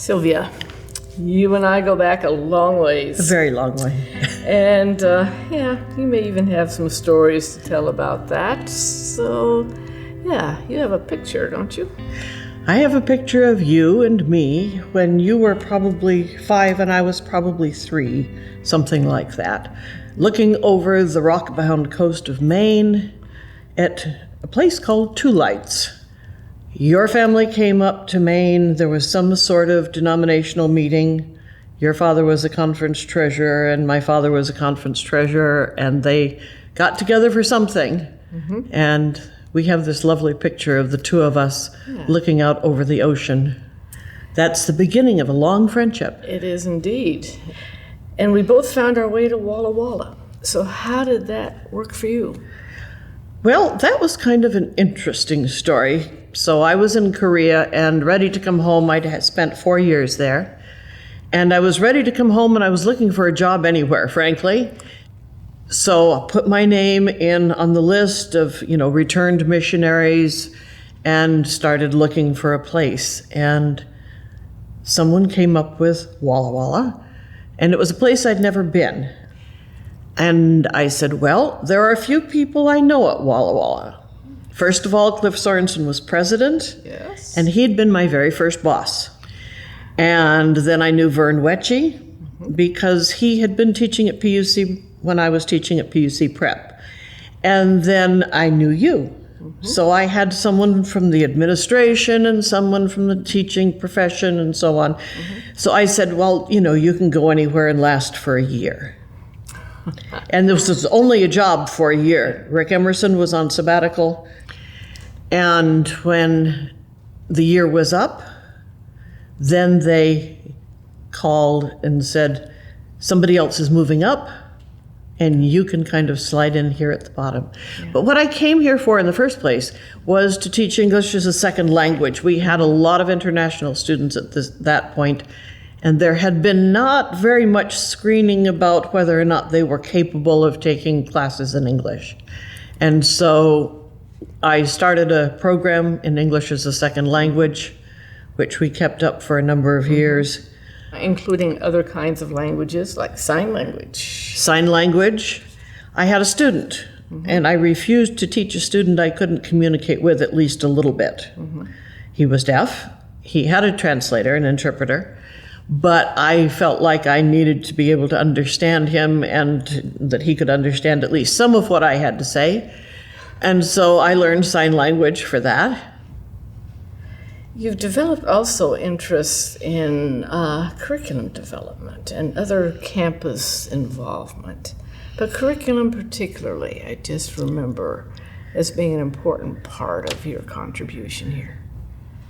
Sylvia, you and I go back a long ways. A very long way. And you may even have some stories to tell about that. So, you have a picture, don't you? I have a picture of you and me when you were probably 5 and I was probably 3, something like that, looking over the rock-bound coast of Maine at a place called Two Lights. Your family came up to Maine. There was some sort of denominational meeting. Your father was a conference treasurer and my father was a conference treasurer, and they got together for something. Mm-hmm. And we have this lovely picture of the two of us looking out over the ocean. That's the beginning of a long friendship. It is indeed. And we both found our way to Walla Walla. So how did that work for you? Well, that was kind of an interesting story. So I was in Korea and ready to come home. I'd spent 4 years there. And I was ready to come home, and I was looking for a job anywhere, frankly. So I put my name in on the list of, returned missionaries and started looking for a place. And someone came up with Walla Walla, and it was a place I'd never been. And I said, well, there are a few people I know at Walla Walla. First of all, Cliff Sorensen was president, yes, and he'd been my very first boss. And then I knew Vern Wetchy because he had been teaching at PUC when I was teaching at PUC Prep. And then I knew you. Mm-hmm. So I had someone from the administration and someone from the teaching profession and so on. Mm-hmm. So I said, well, you can go anywhere and last for a year. And this was only a job for a year. Rick Emerson was on sabbatical. And when the year was up, then they called and said, somebody else is moving up, and you can kind of slide in here at the bottom. Yeah. But what I came here for in the first place was to teach English as a second language. We had a lot of international students at that point, and there had been not very much screening about whether or not they were capable of taking classes in English. And so I started a program in English as a second language, which we kept up for a number of years. Including other kinds of languages, like sign language. Sign language. I had a student, and I refused to teach a student I couldn't communicate with at least a little bit. Mm-hmm. He was deaf. He had a translator, an interpreter, but I felt like I needed to be able to understand him and that he could understand at least some of what I had to say. And so I learned sign language for that. You've developed also interests in curriculum development and other campus involvement. But curriculum particularly, I just remember as being an important part of your contribution here.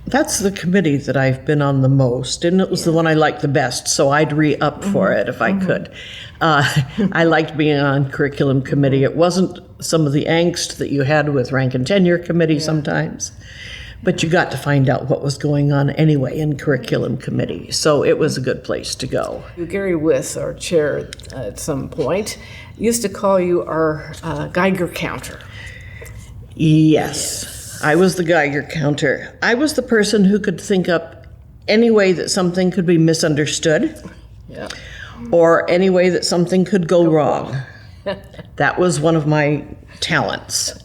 That's the committee that I've been on the most, and it was the one I liked the best, so I'd re-up for it if I could. I liked being on curriculum committee. It wasn't some of the angst that you had with rank and tenure committee sometimes, but you got to find out what was going on anyway in curriculum committee, so it was a good place to go. Gary Wyth, our chair at some point, used to call you our Geiger counter. Yes. I was the Geiger counter. I was the person who could think up any way that something could be misunderstood, or any way that something could go wrong. That was one of my talents.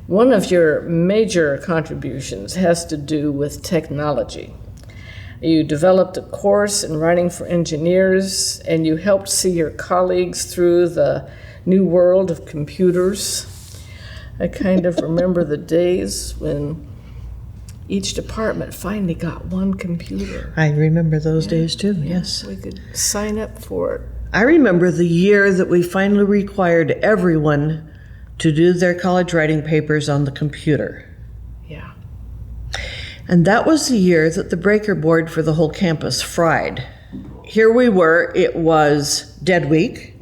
One of your major contributions has to do with technology. You developed a course in writing for engineers, and you helped see your colleagues through the new world of computers. I kind of remember the days when each department finally got one computer. I remember those days too, yes. We could sign up for it. I remember the year that we finally required everyone to do their college writing papers on the computer. Yeah. And that was the year that the breaker board for the whole campus fried. Here we were, it was dead week.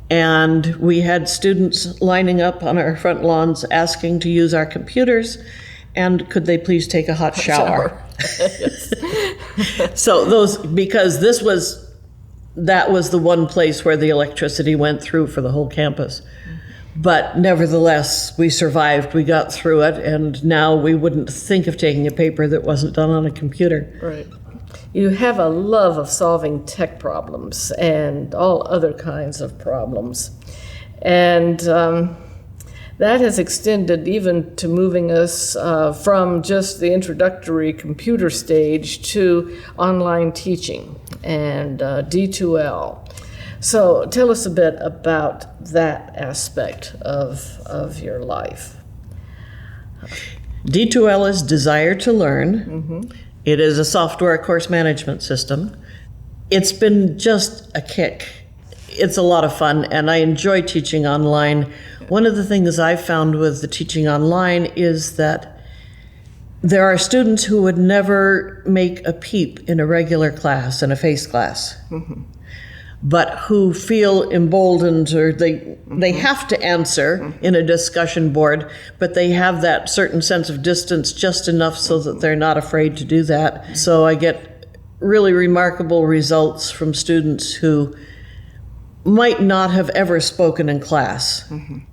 And we had students lining up on our front lawns asking to use our computers, and could they please take a hot shower? So because that was the one place where the electricity went through for the whole campus. But nevertheless, we survived, we got through it, and now we wouldn't think of taking a paper that wasn't done on a computer. Right. You have a love of solving tech problems and all other kinds of problems. And that has extended even to moving us from just the introductory computer stage to online teaching and D2L. So tell us a bit about that aspect of your life. D2L is Desire to Learn. Mm-hmm. It is a software course management system. It's been just a kick. It's a lot of fun, and I enjoy teaching online. One of the things I've found with the teaching online is that there are students who would never make a peep in a regular class, in a face class, but who feel emboldened, or they have to answer in a discussion board, but they have that certain sense of distance just enough so that they're not afraid to do that. So I get really remarkable results from students who might not have ever spoken in class.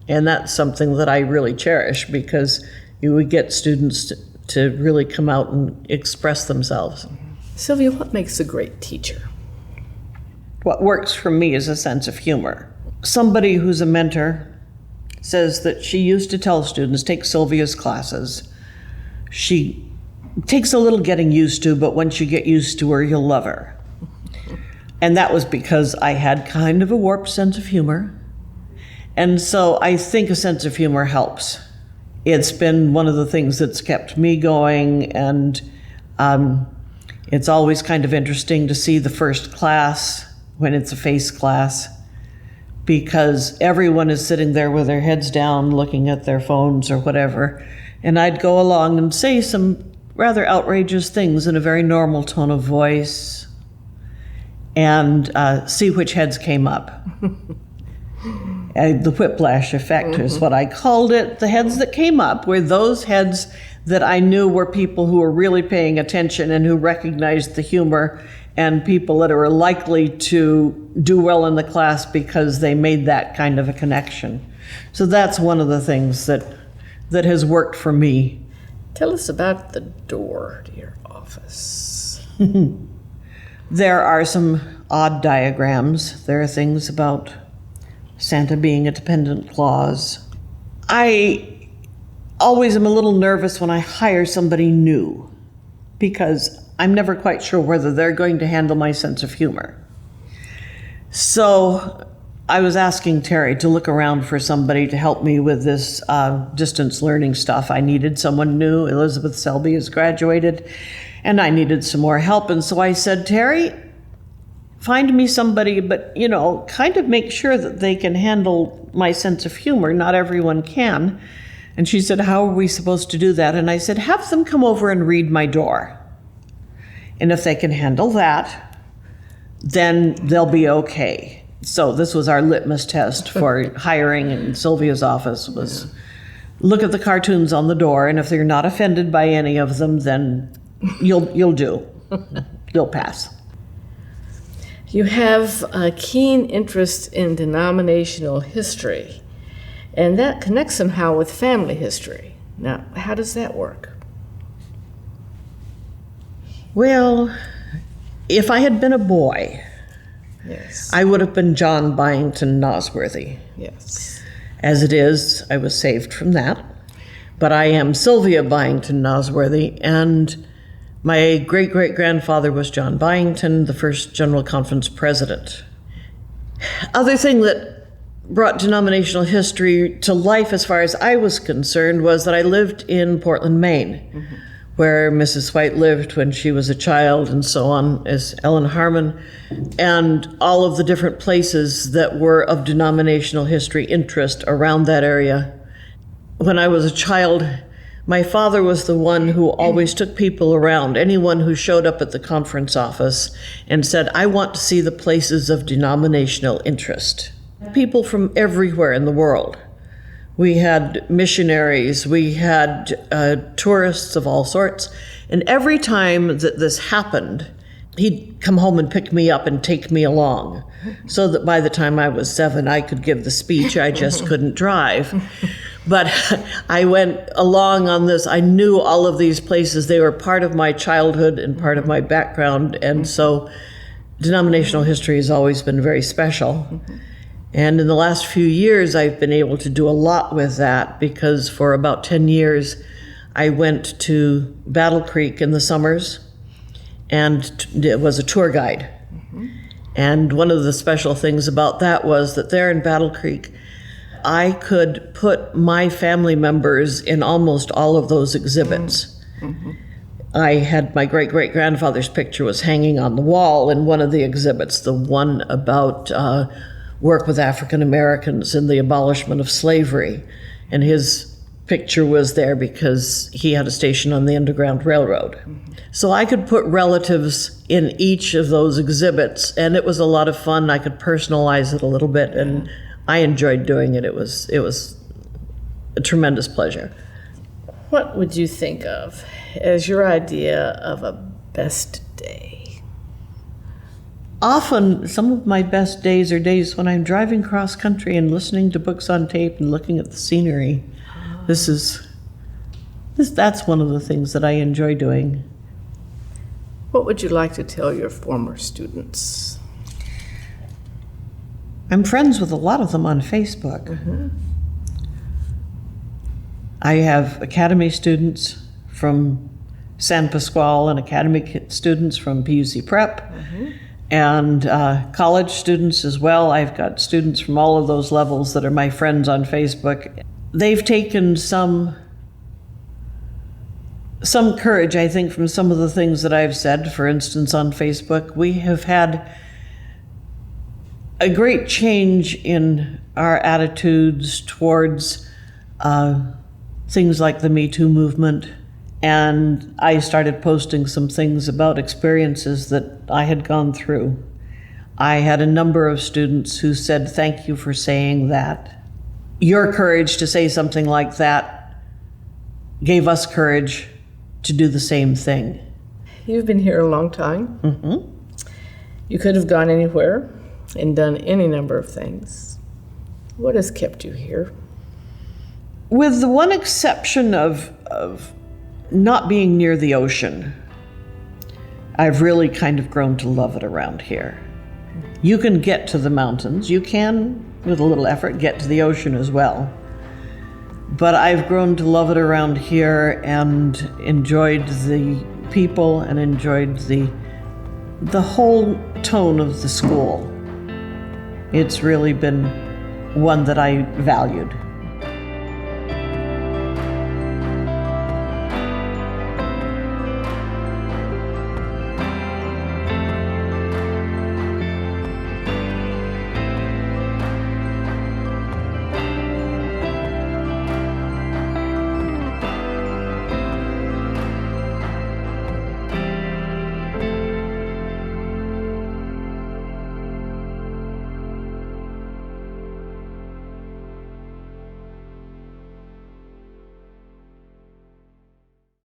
And that's something that I really cherish, because you would get students to really come out and express themselves. Sylvia, what makes a great teacher? What works for me is a sense of humor. Somebody who's a mentor says that she used to tell students, take Sylvia's classes. She takes a little getting used to, but once you get used to her, you'll love her. And that was because I had kind of a warped sense of humor. And so I think a sense of humor helps. It's been one of the things that's kept me going, and it's always kind of interesting to see the first class when it's a face class, because everyone is sitting there with their heads down looking at their phones or whatever. And I'd go along and say some rather outrageous things in a very normal tone of voice, and see which heads came up. The whiplash effect is what I called it. The heads that came up were those heads that I knew were people who were really paying attention and who recognized the humor, and people that are likely to do well in the class because they made that kind of a connection. So that's one of the things that has worked for me. Tell us about the door to your office. There are some odd diagrams. There are things about Santa being a dependent clause. I always am a little nervous when I hire somebody new, because I'm never quite sure whether they're going to handle my sense of humor. So I was asking Terry to look around for somebody to help me with this distance learning stuff. I needed someone new. Elizabeth Selby has graduated, and I needed some more help. And so I said, Terry, find me somebody, but, kind of make sure that they can handle my sense of humor. Not everyone can. And she said, how are we supposed to do that? And I said, have them come over and read my door. And if they can handle that, then they'll be okay. So this was our litmus test for hiring in Sylvia's office, was look at the cartoons on the door, and if they're not offended by any of them, then you'll do. You'll pass. You have a keen interest in denominational history, and that connects somehow with family history. Now, how does that work? Well, if I had been a boy, Yes. I would have been John Byington Nosworthy. Yes. As it is, I was saved from that. But I am Sylvia Byington Nosworthy, and my great-great-grandfather was John Byington, the first General Conference president. Other thing that brought denominational history to life as far as I was concerned was that I lived in Portland, Maine, where Mrs. White lived when she was a child, and so on, as Ellen Harmon, and all of the different places that were of denominational history interest around that area. When I was a child, my father was the one who always took people around, anyone who showed up at the conference office, and said, I want to see the places of denominational interest. People from everywhere in the world. We had missionaries, we had tourists of all sorts, and every time that this happened, he'd come home and pick me up and take me along, so that by the time I was 7, I could give the speech. I just couldn't drive. But I went along on this. I knew all of these places. They were part of my childhood and part of my background. And so denominational history has always been very special. And in the last few years, I've been able to do a lot with that because for about 10 years, I went to Battle Creek in the summers and was a tour guide. And one of the special things about that was that there in Battle Creek, I could put my family members in almost all of those exhibits. I had my great-great-grandfather's picture was hanging on the wall in one of the exhibits, the one about work with African Americans in the abolishment of slavery. And his picture was there because he had a station on the Underground Railroad. So I could put relatives in each of those exhibits, and it was a lot of fun. I could personalize it a little bit, and I enjoyed doing it. It was a tremendous pleasure. What would you think of as your idea of a best day? Often, some of my best days are days when I'm driving cross country and listening to books on tape and looking at the scenery. That's one of the things that I enjoy doing. What would you like to tell your former students? I'm friends with a lot of them on Facebook. I have Academy students from San Pasquale and Academy students from PUC Prep. And college students as well. I've got students from all of those levels that are my friends on Facebook. They've taken some courage, I think, from some of the things that I've said. For instance, on Facebook, we have had a great change in our attitudes towards things like the Me Too movement. And I started posting some things about experiences that I had gone through. I had a number of students who said, "Thank you for saying that. Your courage to say something like that gave us courage to do the same thing." You've been here a long time. You could have gone anywhere and done any number of things. What has kept you here? With the one exception of not being near the ocean, I've really kind of grown to love it around here. You can get to the mountains. You can, with a little effort, get to the ocean as well. But I've grown to love it around here and enjoyed the people and enjoyed the whole tone of the school. It's really been one that I valued.